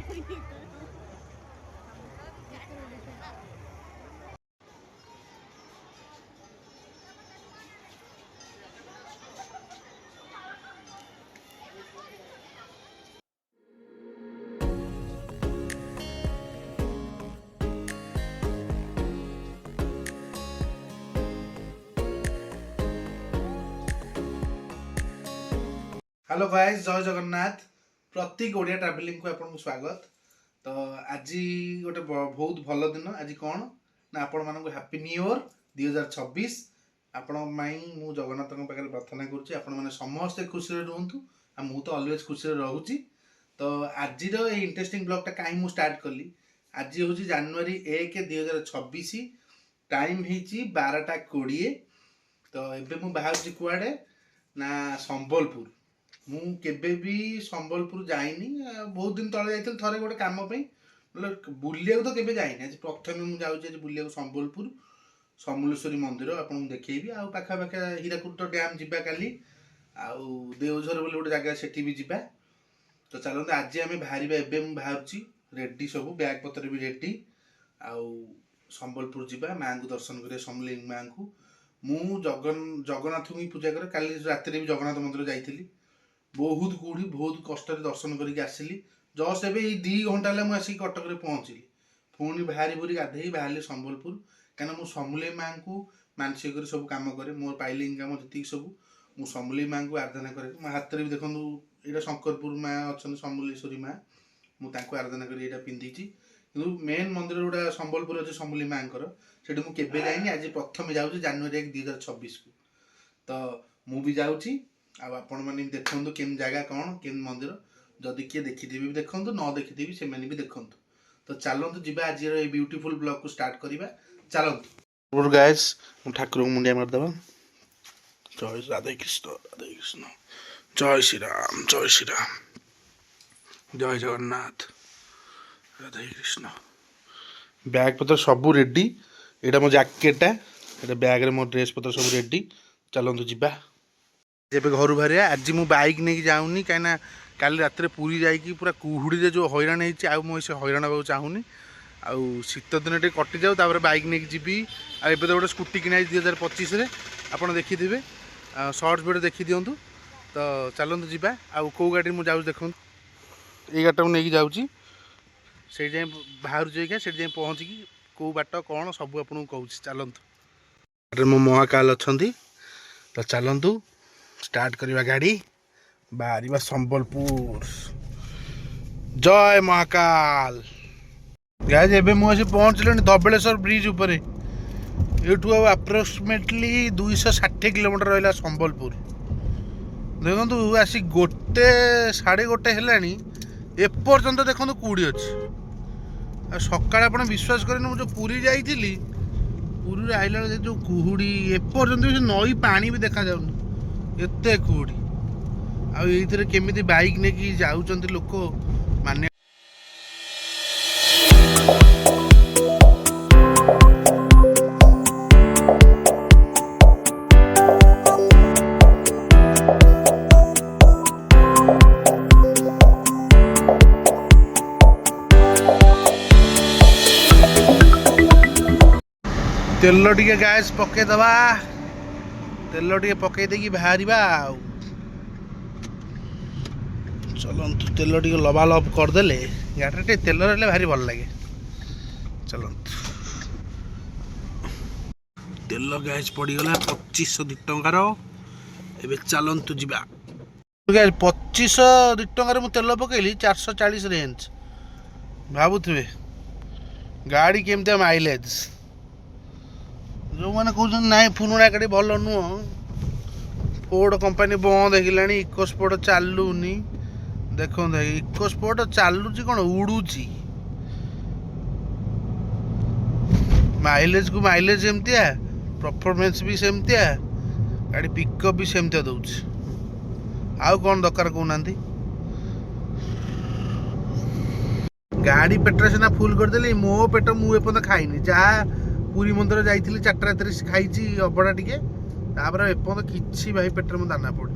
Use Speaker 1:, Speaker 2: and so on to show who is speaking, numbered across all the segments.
Speaker 1: Hello guys, जय जगन्नाथ। प्रतीक Odia travelling को आपको स्वागत। तो आज गोटे बहुत भल दिन। आज कौन ना आपण मानक हैप्पी न्यू ईयर 2026। आपण मु जगन्नाथ पाखे प्रार्थना करुच्ची आपण मैंने समस्ते खुशी रुहतु। मु तो अलवेज खुशी रोची। तो आज इंटरेस्टिंग ब्लॉगटा कहीं मुझे स्टार्ट कली। आज हूँ जनवरी 1 2026। टाइम हो 12:20। तो एबे मु बाहर कुआडे ना संबलपुर। मु केबे भी संबलपुर जाइनी। बहुत दिन तले जाइଥିଲି थरे गोटे काम पे बुलिया तो केबे जाइनी। आज प्रथम मु जाउछि बुलिया संबलपुर समलेश्वरी मंदिर आपन देखैबी। आ पाखा पाखा हीराकुद डैम जिबा काली आ देवझर बोले गोटे जगह सेठी भी जिबा। तो चलते आज आम बाहर एबे मु बाहरछि रेडी सब बैग पत्र भी रेडी। आ संबलपुर जिबा माँ को दर्शन करिया समलेई माँ को। मु जगन्नाथ को पूजा करे। काली रात भी जगन्नाथ मंदिर जाइଥିଲି। बहुत कूड़ी बहुत कष्ट दर्शन करके आसिली। जस्ट एवं 2 घंटा मुझे कटक पहुँचली। पुणी बाहरी बुरी गाधे बाहर संबलपुर कहीं मुझे समलेई माँ को मानसिक सब कम करे। मोर पाइलिंग कम जी सब मुझे समलेई माँ को आराधना करे। मो हाथ में भी देखो यहाँ शंकरपुर माँ अच्छा समलेश्वरी माँ मुझे आराधना कर पिंधि। कि मेन मंदिर गुड़ा संबलपुर अच्छे समलेई माँ से मुझे जाइनी। आज प्रथम जाऊँगी जनवरी 1 2026 को। तो मुझे जाऊँगी आपण मैंने देखु केम जगह कौन केम मंदिर। जदि किए देखी भी देखु न देखी से भी देखु। तो चलतु जी आज ब्यूटीफुल ब्लॉग को स्टार्ट करवा। चलतु गाइस ठाकुर को मुंडिया मारदेवा। जय राधे कृष्ण राधे कृष्ण। जय श्री राम जय श्री राम। जय जगन्नाथ राधे कृष्ण। बैग पत्र सब रेडी। यहाँ मो जैकेटा बैग रे मो ड्रेस पत्र सब रेडी। चलतु जीवा जेबे घर बाहर। आज मु बाइक नहीं जाऊनी कहीं काली रात पूरी जाइकी पूरा कुहुड़ी जो हैरान होती मुझे हैरान होगा चाहूनी। आउ शीत दिन टे कटि जाऊ तापर बाइक नहीं जीवी। आ एबे तो गोटे स्कूटी किना 2025 रे आपन देखिथिबे। शॉर्ट्स वीडियो देखि दियंतु। तो चलतु जीवा। आउ को गाड़ी मु जाऊ देखु ये गाड़ी को नहीं जाऊँगी से जाए बाहर जाइए से जाए पहुँचिकी कौ बाट कौन सब आपको कहूँ। चलतु मो महाकाल अच्छा। तो चलतु स्टार्ट करवा गाड़ी बाहर संबलपुर। जय महाकाल। गाइस एबे मुझे पहुँचल धबलेश्वर ब्रिज उपर। यूँ अप्रोक्सीमेटली 260 किलोमीटर रहा संबलपुर। देखो आसी 1 साढ़े 1 है एपर्यंत देखो कूड़ी अच्छी। सकाल आप विश्वास करें मुझे पुरी जाइली पुरी आइला जो कुहुड़ी एपर्यंत नई पानी भी देखा जाऊनी एते कुहुड़ी। आईथि केमी बाइक नहीं जाऊँच लोक माने। तेल टे गैस पकईदवा। तेल टे पकईदे बाहर। चलतु तेल टे लबालब करदे गाड़ी तेल रही भारी भल लगे। चलतु तेल गैस पड़गला 2502 टंकार। ए चलतु जा 2502 टंकार मु तेल पकईली 440 रेंज। भावुवे गाड़ी केमती माइलेज जो मैंने कहते ना पुराणा गाड़ी भल नुह। फोर्ड कंपनी बंद हो इकोस्पोर्ट चलूनी। देखो इकोस्पोर्ट चलुची कौन उड़ूची। माइलेज को माइलेज सेमतिया परफॉर्मेंस भी सेमतिया गाड़ी पिकअप भी सेमतिया दउछ। आउ कौन दरकार कहना गाड़ी पेट्रोल सीना फुल करदेली। मो पेट मुझे खाईनी जहाँ पुरी मंदिर जाइली 4टा रात खाई अबड़ा टिके एपर्यंत किसी भाई पेटर में दाना पड़ी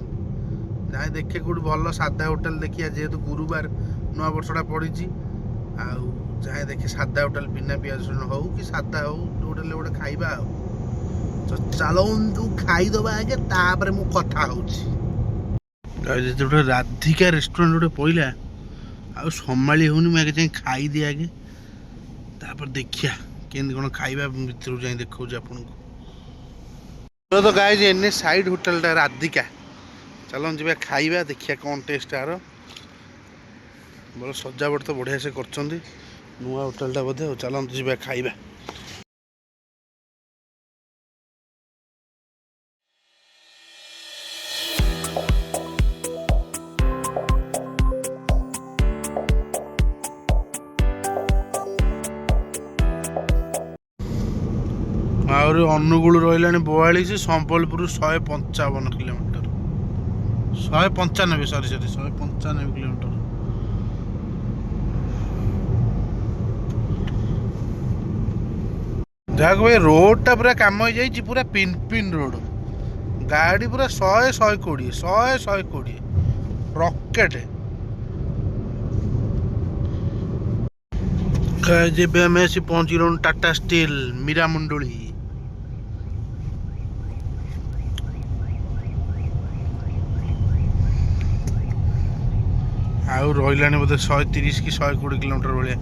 Speaker 1: जाए देखे कौट भल साधा होटेल देखिए। जेहेतु गुरुवार नुआ वर्षटा पड़ी आउ जहाँ देखिए सादा होटल बिना पियाज रसुण हो कि सादा हो होटल गोटे खाइबा आ तो चलतु खाईदबा आगे तापर मु कथा होची गोटे राधिका रेस्टोरेंट गोटे पइला आ संभाली होनी मुझे जाए खाईदी आगे तापर देखिया केमती कौन खाइबा भितर जाए देखा आपन को तो गाइज एने साइड होटलटा राधिका चलो जी खाइबा देखिया कौन टेस्ट यार बोलो सजावट तो बढ़िया से कर नुआ होटलटा बोधे चलते जी खाइबा आहरी अनुगुल रहा 42 संबलपुर 155 किलोमीटर 195 सॉरी 195 किलोमीटर जहाँ भाई रोड टा पूरा काम हो जाए पूरा पिन पिन रोड गाड़ी पूरा 100 रॉकेट जब आम आसी पहुँच गलु टाटा स्टील मीरामुंडुली आउ रहा बोधे 130 कि 120 किलोमीटर भाया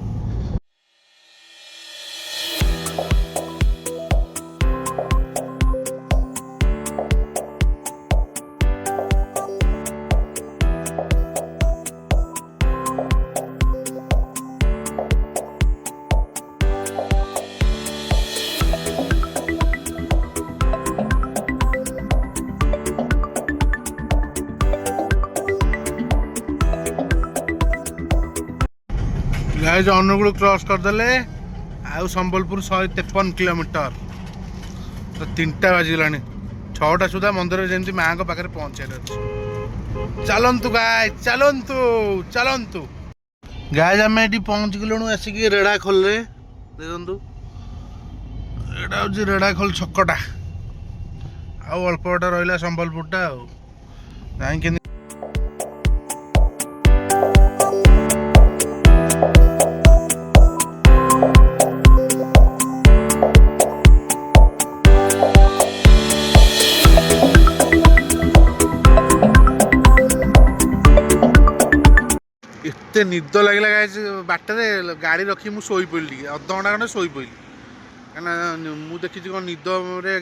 Speaker 1: गाइज अनुगुल क्रॉस करदे आउ संबलपुर 153 किलोमीटर तो 3टा बाजिगला 6टा सुधा मंदिर जमी माँ पाखे पहुँचार अच्छे चलतु गाय चलतु चलतु गाइज आम ये पहुँच गलु आसिक रेढ़ाखोल देखु एटा हूँ रेढ़ाखोल छकटा आउ अल्प बाटा रहा संबलपुरटा कहीं एते निद लगे बाटर गाड़ी रखी मुझे शोई पड़ी अध घंटा खंडे शोई पड़ी कहीं मुझे देखी कौन निद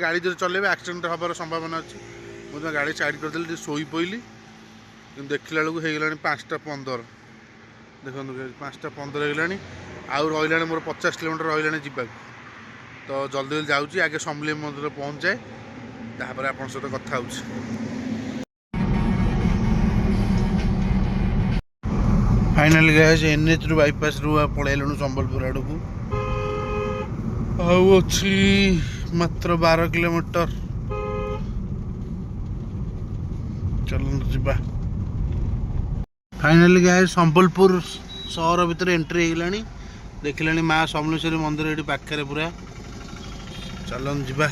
Speaker 1: गाड़ी जो चलेबे एक्सीडेंट हबार संभावना अच्छी मुझे गाड़ी साइड करदेली शोई पड़ी देखला बेलू हो 5:15 देखो 5:15 होगा आउ रहा मोर 50 किलोमीटर रहा जावाक तो जल्दी जल्दी जाऊँगी आगे समलेई मंदिर पहुँच जाए तापर आप सहित कथा हो फाइनाली गए एनएच रु बाईपास रु पलैलु संबलपुर आड़ को अच्छी मात्र 12 किलोमीटर चलते जीवा फाइनाली गए संबलपुर सहर भितर एंट्री होगलानी देखिलानी माँ समलेश्वरी मंदिर ये पाखे पूरा चलन जीवा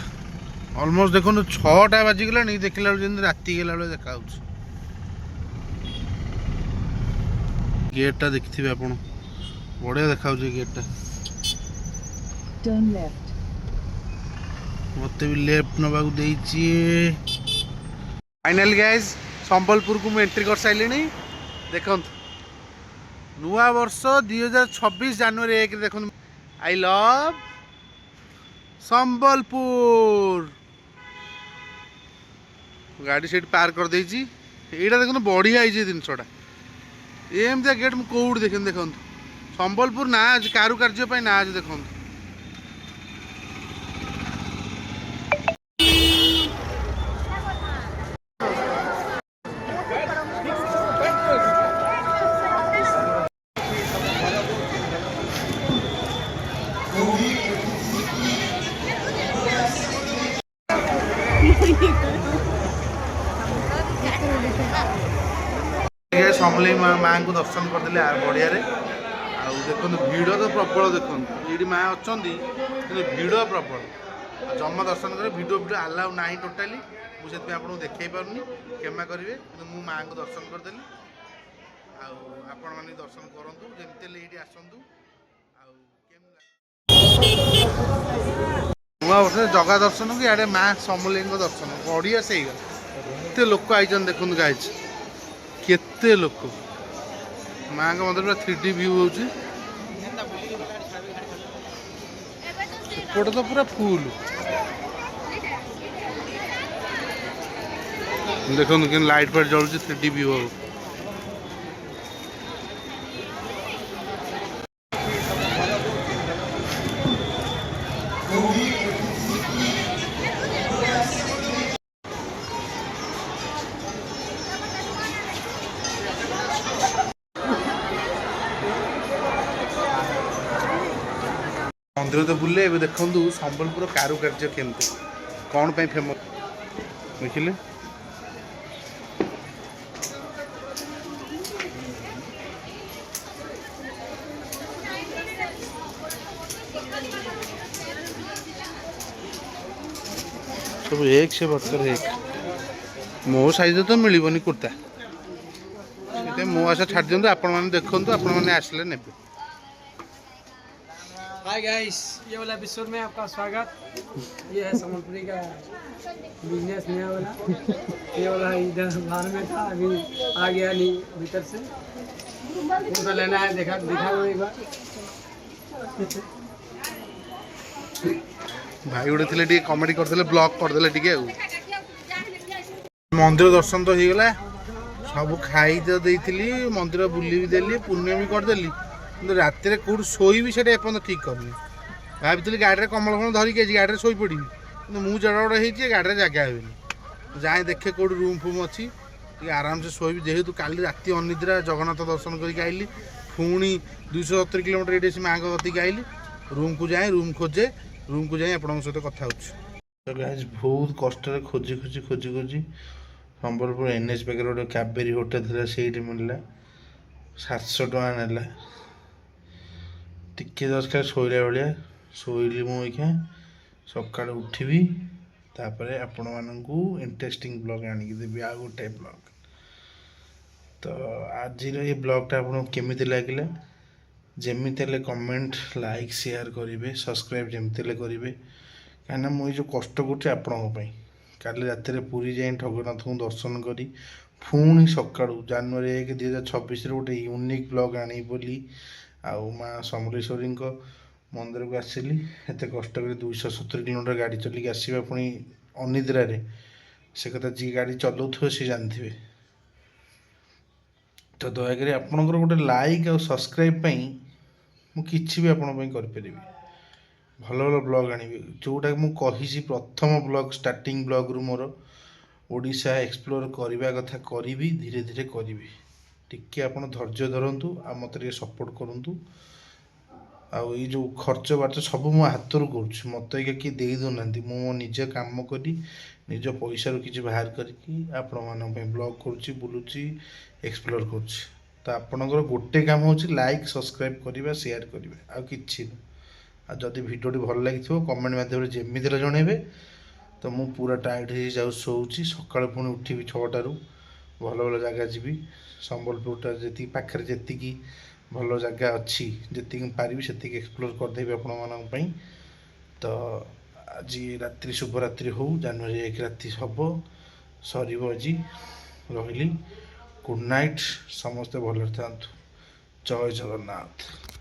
Speaker 1: ऑलमोस्ट देखो 6टा बाजिगला देखला राति गला बेले देखा गेटा देखिए आप बढ़िया देखा गेटा मत भी लेफ्ट नवा फाइनल गाइज संबलपुर को एंट्री कर सारे देखो नुआ वर्ष 2026 जनवरी 1 देखो आई लव संबलपुर गाड़ी से पार कर देची एटा देखो बढ़िया है जिनसटा एमती गेट मुझे कौट देखे देखो संबलपुर ना आज कारुकार्य ना आज देखो समलेई माँ को दर्शन करदे बढ़िया देखो भिड़ तो प्रबल देखो ये माँ अच्छा भिड़ प्रबल जमा दर्शन कर भिडियो भिडियो आलाउ ना टोटाली मुझे आपको देखा पार्नी क्षमा करेंगे कि माँ को दर्शन करदेली आपण मैंने दर्शन करूँ जमी ये आसतु ନୂଆ ବର୍ଷରେ ଜଗା ଦର୍ଶନ କି ଆଡ଼େ ମା ସମଲେଇଙ୍କ ଦର୍ଶନ ବଢ଼ିଆ ସେଇଗଲା। କେତେ ଲୋକ ଆଇଛନ୍ତି ଦେଖନ୍ତୁ ଗାଇଛି, କେତେ ଲୋକ। ମାଆଙ୍କ ମନ୍ଦିର ପୁରା 3D ଭ୍ୟୁ ହେଉଛି। ସେପଟେ ତ ପୁରା ଫୁଲ। ଦେଖନ୍ତୁ କେମିତି ଲାଇଟ୍ ଫାଇଟ୍ ଜଳୁଛି, 3D ଭ୍ୟୁ ହବ। ମନ୍ଦିର ତ ବୁଲେ, ଏବେ ଦେଖନ୍ତୁ ସମ୍ବଲପୁର କାରୁକାର୍ଯ୍ୟ କେମିତି, କ'ଣ ପାଇଁ ଫେମସ୍ ଦେଖିଲେ। ସବୁ ଏକ ସେ ବର୍ତ୍ତର ଏକ। ମୋ ସାଇଜ୍ରେ ତ ମିଳିବନି କୁର୍ତ୍ତା, ସେଥିପାଇଁ ମୋ ଆଶା ଛାଡ଼ି ଦିଅନ୍ତୁ। ଆପଣମାନେ ଦେଖନ୍ତୁ, ଆପଣମାନେ ଆସିଲେ ନେବେ।
Speaker 2: हाय गाइस, ये वाला एपिसोड में आपका स्वागत। ये है सम्बलपुरी का बिजनेस नया वाला। ये वाला इधर बाहर में था, अभी आ गया नहीं भीतर से। फोटो लेना है, देखा वो एक बार।
Speaker 1: भाई गोटे थे टे कमेडी करदे ब्लॉग करदे टे। मंदिर दर्शन तो हो गला, सब खाई तो देती, मंदिर बुली भी देली, पुण्य भी करदेली। रात कौट शोबी से एपर्त ठीक करनी। भाई गाड़ी कमल फल धरिकी गाड़ी शोई पड़ी, मुझे जड़ा जड़ा हो गाड़ी जगह हे जाए देखे कौट रूम फूम अच्छी आराम से शोबी। जेहेतु काली राति अनिद्रा जगन्नाथ दर्शन करके आइली, पुणी 270 किलोमीटर ये माँ कतिक आइली। रूम को जाए, रूम खोजे, रूम को जाए आपण सहित कथा बहुत कष्ट खोजी खोजी खोजी खोजी संबलपुर NH पाखे गोटे कावेरी होटेल था, से मिलला 700 टଙ୍କା नेला। टिके दरकार शोला भाया शोली मुझे सका उठबी, तापर आपण मानू इंटरेस्टिंग ब्लॉग आनिक देवी आ गोटे ब्लॉग। तो आज ये ब्लॉगटा आपको केमी लगे, जमी कमेंट लाइक शेयर करेंगे, सब्सक्राइब जमी करेंगे। कहीं मुझे जो कष्ट करुँच आपंपाई काली रात पुरी जाए जगन्नाथ को दर्शन करी पुणी सका जनवरी 1 2026 गोटे यूनिक ब्लॉग आनी बोली आउ माँ समलेश्वरी मंदिर को आसली। एत कष्ट कर 270 किलोमीटर गाड़ी चलिक आसवा पुणी अनिद्रा से कथा जी गाड़ी चलाऊ सी जानते। तो दयाकोरी आपणकर गोटे लाइक और सब्सक्राइब मुझे भी आपण करी भल भल ब्लॉग आनी जोटा मुझे प्रथम ब्लॉग स्टार्टिंग ब्लॉग रु मोर ओडिशा एक्सप्लोर करने कथा करी धीरे धीरे करी। टिके आप धैर्य धरतु आ मत सपोर्ट करूँ। आई जो खर्च बार्च सब मो हाथ रू कर मत किए दे दौना मो निज कम करी निज पैसा किसी बाहर करके आपण ब्लॉग करुच्ची बुलूची एक्सप्लोर कर। तो आपणकर गोटे काम हो लाइक सब्सक्राइब करवा शेयर करेंगे आ कि जदि भिडियोटी भल लगी कमेंट मध्यम जमी जनइबे। तो मु पूरा टायर्ड हो जाऊ शोची सका पुणी उठी 6टारू भल भल जगह जी संबलपुरटा जी पाखे जी भल जगह अच्छी जी पारि से एक्सप्लोर करदेवी आपण। तो आज रात्रि शुभरात्रि हो, जनवरी 1 राति हम सर आज रही। गुड नाइट, समस्ते भल था। जय जगन्नाथ।